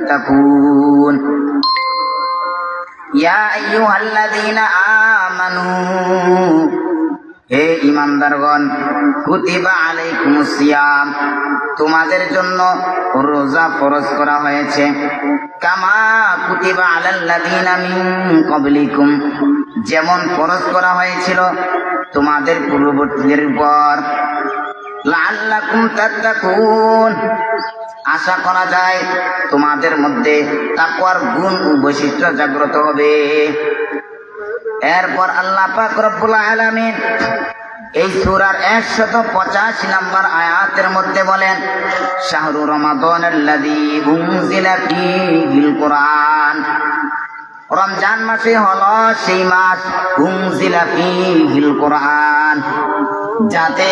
তাকুন ইয়া আইয়ুহাল্লাযীনা আমানু হে ঈমানদারগণ কুতিবা আলাইকুমুস সিয়াম তোমাদের জন্য রোজা ফরজ করা হয়েছে কামা কুতিবা আলাল্লাযীনা মিন ক্বাবলিকুম যেমন ফরজ করা হয়েছিল তোমাদের পূর্ববর্তীদের উপর লাআল্লাকুম তাত্তাকুন আশা করা যায় তোমাদের মধ্যে তাকওয়ার গুণ ও বৈশিষ্ট্য জাগ্রত হবে। এরপর আল্লাহ পাক রব্বুল আলামিন এই সূরার 185 নম্বর আয়াতের মধ্যে বলেন শাহরু রমাদানাল্লাযী উনজিলা ফীহিল কুরআন রমজান মাসে হলো সেই মাস উনজিলা ফীহিল কুরআন যাতে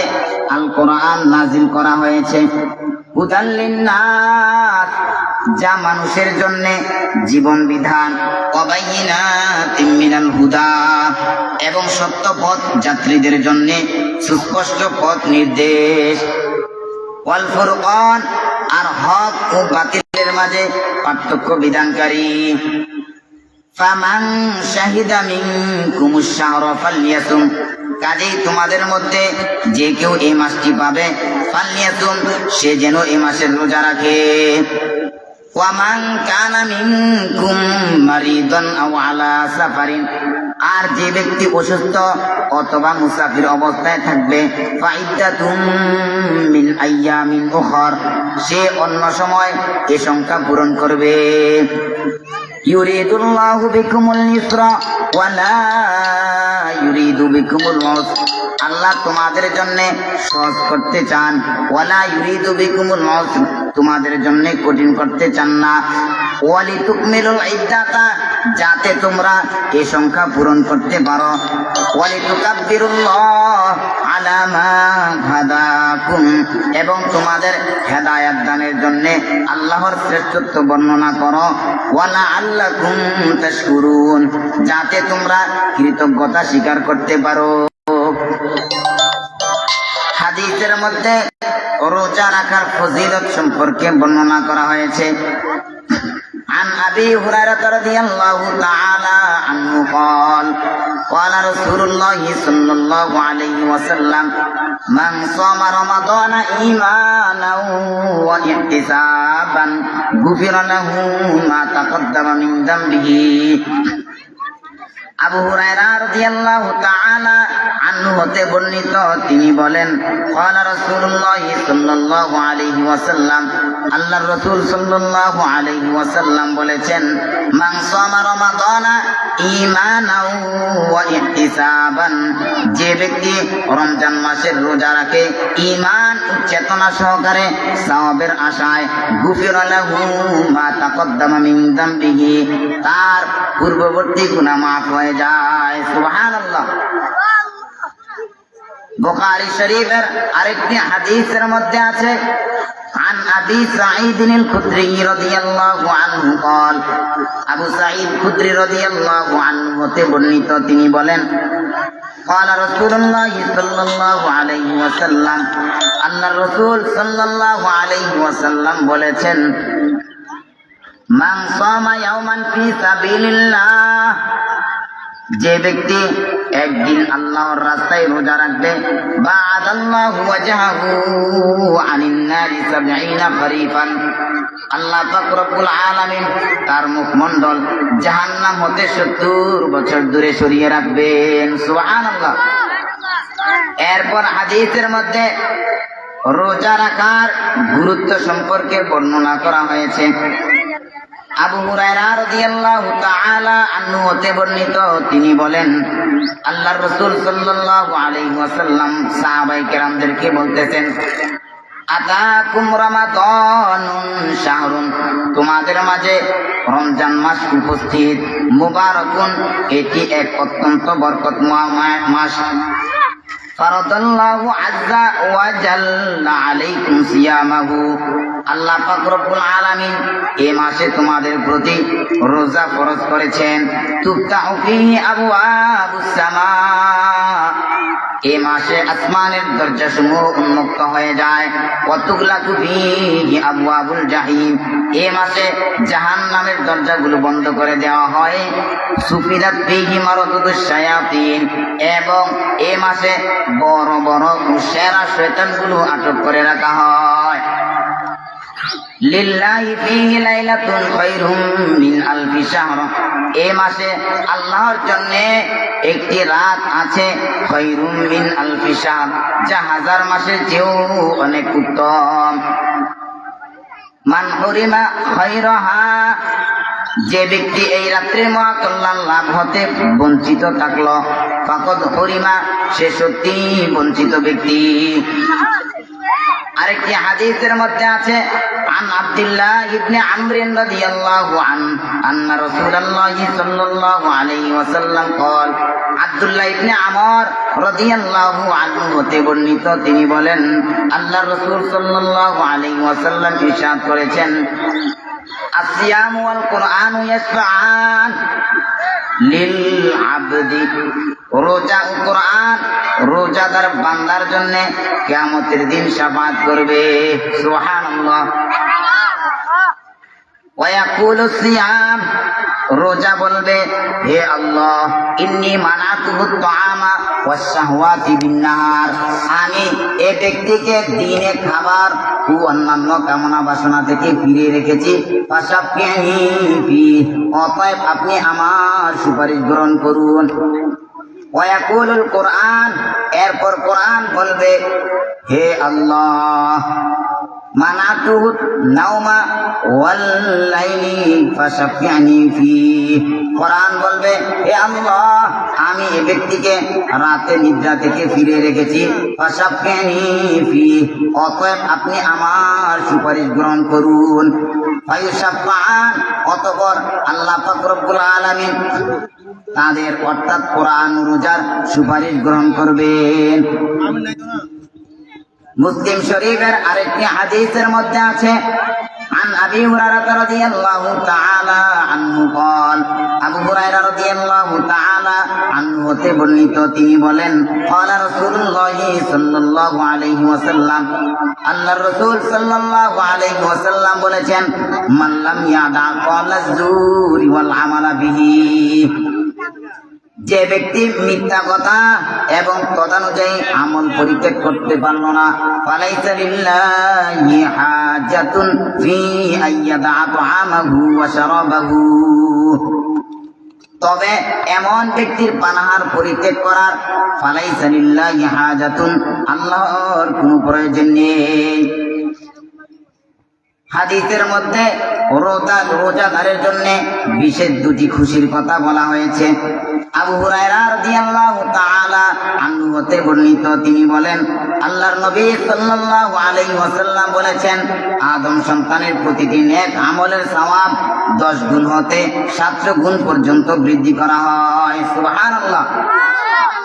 আল কোরআন নাজিল করা হয়েছে হুদাল লিন্নাস যা মানুষের জন্য জীবন বিধান ওয়াবাইয়িনাতিম মিনাল হুদা এবং সত্য পথ যাত্রীদের জন্য সুস্পষ্ট পথ নির্দেশ ওয়াল ফুরকান আর হক ও বাতিলের মাঝে পার্থক্য বিধানকারী ফামান শাহিদা মিনকুমুশ শাহরা ফালইয়াসুম কাজেই তোমাদের মধ্যে যে কেউ এই মাসটি পাবে ফালইয়াসুম সে যেন এই মাসের রোজা রাখে ওয়ামান কানা মিনকুম মারিদান আও আলা সাফারিন আর যে ব্যক্তি অসুস্থ অথবা মুসাফির অবস্থায় থাকবে ফাইদ্দাতুম মিন আইয়ামিন উখর সে অন্য সময় এই সংখ্যা পূরণ করবে ইউরিদুল্লাহু বিকুমুল ইসরা ওয়া লা ইউরিদু বিকুমুল উসর আল্লাহ তোমাদের জন্য সহজ করতে চান ওয়ালা ইউরিদু বিকুমুল উসর তোমাদের জন্য কঠিন করতে চান না ওয়ালিতুকমিলুল ইদ্দাতা যাতে তোমরা এই সংখ্যা পূরণ করতে পারো ওয়ালিতুকাব্বিরুল্লাহ আলা মা হাদাকুম এবং তোমাদের হেদায়েত দানের জন্য আল্লাহর শ্রেষ্ঠত্ব বর্ণনা করো ওয়ালা আল্লাকুম তাশকুরুন যাতে তোমরা কৃতজ্ঞতা স্বীকার করতে পারো। হাদিসের মধ্যে রোজা রাখার ফজিলত সম্পর্কে বর্ণনা করা হয়েছে عن أبي هريرة رضي الله تعالى عنه قال قال رسول الله صلى الله عليه وسلم من صام رمضان إيمانا واحتسابا غفر له ما تقدم من ذنبه আবু হুরায়রা রাদিয়াল্লাহু তাআলা আনহু হতে বর্ণিত তিনি বলেন ক্বালা রাসূলুল্লাহ সাল্লাল্লাহু আলাইহি ওয়াসাল্লাম আল্লাহর রাসূল সাল্লাল্লাহু আলাইহি ওয়াসাল্লাম বলেছেন মান সামা রমাদানা ঈমানাও ওয়া ইহতিসাবান যে ব্যক্তি রমজান মাসের রোজা রাখে ঈমান ও চেতনা সহকারে সওয়াবের আশায় গুফিরা লাহু মা তাকদ্দামা মিন যামবিহি তার পূর্ববর্তী গুনাহ মাফ হয়ে যায় সুবহানাল্লাহ। বুখারী শরীফের আরেকটি হাদিসের মধ্যে আছে عن أبي سعيد الخدري رضي الله عنه قال أبو سعيد الخدري رضي الله عنه হতে বর্ণিত তিনি বলেন قال رسول الله صلى الله عليه وسلم আল্লাহর রাসূল সাল্লাল্লাহু আলাইহি ওয়াসাল্লাম বলেছেন মান সামা ইয়াওমান ফি সাবিলিল্লাহ যে ব্যক্তি একদিন আল্লাহর রাস্তায় রোজা রাখবে বা'দাল্লাহু ওয়াজহাহু আনিন নারি 70 খরিফান আল্লাহ পাক রব্বুল আলামিন তার মুখমণ্ডল জাহান্নাম হতে 70 বছর দূরে সরিয়ে রাখবেন সুবহানাল্লাহ। এরপর হাদিসের মধ্যে রোজা রাখার গুরুত্ব সম্পর্কে বর্ণনা করা হয়েছে আবু হুরায়রা রাদিয়াল্লাহু তাআলা আনহু হতে বর্ণিত তিনি বলেন আল্লাহর রাসূল সাল্লাল্লাহু আলাইহি ওয়াসাল্লাম সাহাবায়ে কেরামদেরকে বলতেছেন আতাকুম রমাদানুন শাহরুন তোমাদের মাঝে রমজান মাস উপস্থিত মুবারাকুন এটি এক অত্যন্ত বরকতময় মাস ফারাদাল্লাহু আযজা ওয়া জাল্লা আলাইকুম সিয়ামাহু আল্লাহ পাক রব্বুল আলামিন এই মাসে তোমাদের প্রতি রোজা ফরজ করেছেন তুফতাহু ফীহি আবওয়াবুস সামা এই মাসে আসমানের দরজাসমূহ উন্মুক্ত হয়ে যায়। ওয়াতুগলাকু ফীহি আবওয়াবুল জাহিম, এই মাসে জাহান্নামের দরজাগুলো বন্ধ করে দেওয়া হয়। সুফিলাত ফীহি মারাদুস শায়াতিন, এবং এই মাসে বড় বড় সেরা শয়তানগুলো আটক করে রাখা হয়। লিল্লাহি ফীহি লাইলাতুন খায়রুম মিন আলফি শাহর, এই মাসে আল্লাহর জন্য একটি রাত আছে খায়রুম মিন আলফি শাহর, যা হাজার মাসের চেয়েও অনেক উত্তম। মান হুরিমা খায়রাহা, যে ব্যক্তি এই রাত্রির মহাকল্যাণ লাভ হতে বঞ্চিত থাকলো, ফাকাদ হুরিমা, সে সত্যি বঞ্চিত ব্যক্তি। আরেকটি হাদিসের মধ্যে আছে, আন আব্দুল্লাহ ইবনে আমর রাদিয়াল্লাহু আন্না রাসূলুল্লাহ সাল্লাল্লাহু আলাইহি ওয়াসাল্লাম قال, আব্দুল্লাহ ইবনে আমর রাদিয়াল্লাহু আনহু হতে বর্ণিত, তিনি বলেন আল্লাহর রাসূল সাল্লাল্লাহু আলাইহি ওয়াসাল্লাম ইরশাদ করেছেন, আসিয়ামু ওয়াল কুরআনু ইয়াশফাআন লিল আবদি, রোজা ও কোরআন রোজাদার বান্দার জন্য কিয়ামতের দিন শাফাআত করবে। সুবহানাল্লাহ। ওয়া ইয়াকুলু সিয়াম, রোজা বলবে, হে আল্লাহ, ইন্নী মানাতুহুত তাআমা ওয়াস শাহওয়াতি বিন-নাহার, আমি এই ব্যক্তিকে দিনে খাবার ও অন্যান্য কামনা বাসনা থেকে ফিরিয়ে রেখেছি। ফাশাফিনি ফি, অতএব আপনি আমার সুপারিশ গ্রহণ করুন। ওয়াকুলুল কোরআন, এরপর কোরআন বলবে, হে আল্লাহ, মানাতুহু নাওমা ওয়াল লাইলি ফাশাফিনি ফি, কোরআন বলবে, হে আল্লাহ, আমি এই ব্যক্তিকে রাতে নিদ্রা থেকে ফিরে রেখেছি। ফাশাফিনি ফি, অতএব আপনি আমার সুপারিশ গ্রহণ করুন। ফায়ুশাফাআন, অতঃপর আল্লাহ পাক রব্বুল আলামিন তাদের অর্থাৎ কোরআন রোজার সুপারিশ গ্রহণ করবেন। মুসলিম শরীফের আরেকটি হাদিসের মধ্যে আছে, আন আবি হুরায়রা রাদিয়াল্লাহু তাআলা আনহু قال, আবু হুরায়রা রাদিয়াল্লাহু তাআলা আনহু হতে বর্ণিত, তিনি বলেন, قال রাসূলুল্লাহ সাল্লাল্লাহু আলাইহি ওয়াসাল্লাম, আল্লাহর রাসূল সাল্লাল্লাহু আলাইহি ওয়াসাল্লাম বলেছেন, মান লাম ইয়াদা ক্বালাজ জুরি ওয়াল আমালা বিহি, যে ব্যক্তি মিথ্যা কথা এবং তদানুযায়ী আমল পরিত্যাগ করতে পারল না, ফালাইসা লিল্লাহি হাজাতুন ফি আইয়াদা তাআমাহু ওয়া শারাবাহু, তবে এমন ব্যক্তির পানাহার পরিত্যাগ করার ফালাইসা লিল্লাহি হাজাতুন, আল্লাহর কোনো প্রয়োজন নেই। হাদিসের মধ্যে রোজাদারের জন্য বিশেষ দুটি খুশির কথা বলা হয়েছে। আবু হুরায়রা রাদিয়াল্লাহু তাআলা আনহু হতে বর্ণিত, তিনি বলেন, আল্লাহর নবী সাল্লাল্লাহু আলাইহি ওয়াসাল্লাম বলেছেন, আদম সন্তানের প্রতিটি নেক আমলের সওয়াব 10 গুণ হতে 700 গুণ পর্যন্ত বৃদ্ধি করা হয়। সুবহানাল্লাহ।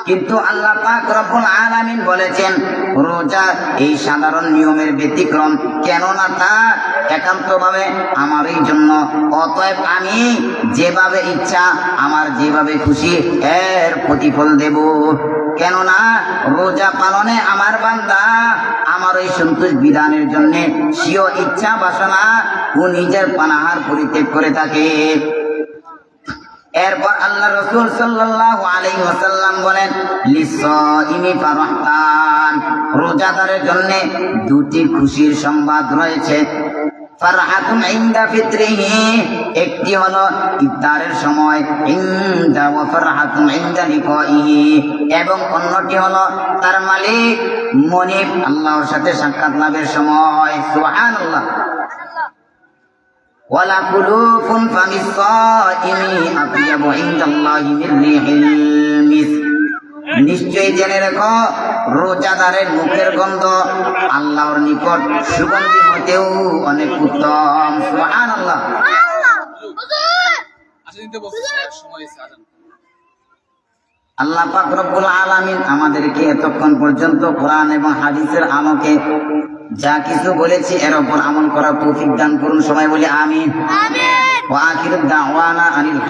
কিন্তু আল্লাহ পাক রব্বুল আলামিন বলেছেন, রোজা এই সাধারণ নিয়মের ব্যতিক্রম, কেননা তা একান্তভাবে আমারই জন্য, অতএব আমি যেভাবে ইচ্ছা আমার যেভাবে খুশি এর প্রতিফল দেব। কেননা রোজা পালনে আমার বান্দা আমার ওই সন্তোষ বিধানের জন্য স্বীয় ইচ্ছা বাসনা ও নিজের পানাহার পরিত্যাগ করে থাকে। এরপর আল্লাহ রাসূল সাল্লাল্লাহু আলাইহি ওয়াসাল্লাম বলেন, লিসাইমি ফারহাতান, রোজাদারের জন্য দুটি খুশির সংবাদ রয়েছে। ফারহাতুন ইনদা ফিত্রিহি, একটি হলো ইফতারের সময়, ইনদা ওয়া ফারহাতুন ইনদা লিকাইহি, এবং অন্যটি হলো তার মালিক মনিব আল্লাহর সাথে সাক্ষাৎ লাভের সময়। সুবহানাল্লাহ। ওয়ালা কুলুফুন ফামিস-সাইমি আতয়াবু ইনদাল্লাহি মিন রিহিল মিস, নিশ্চয়ই জেনে রেখো রোজাদারের মুখের গন্ধ আল্লাহর নিকট সুগন্ধি হতেও অনেক উত্তম। সুবহানাল্লাহ। আল্লাহ পাক রব্বুল আলামিন আমাদেরকে এতক্ষণ পর্যন্ত কোরআন এবং হাদিসের আলোকে যা কিছু বলেছি এর উপর আমল করার তৌফিক দান করুন। সবাই বলি আমিন। ওয়া আখিরু দাওয়ানা আনিল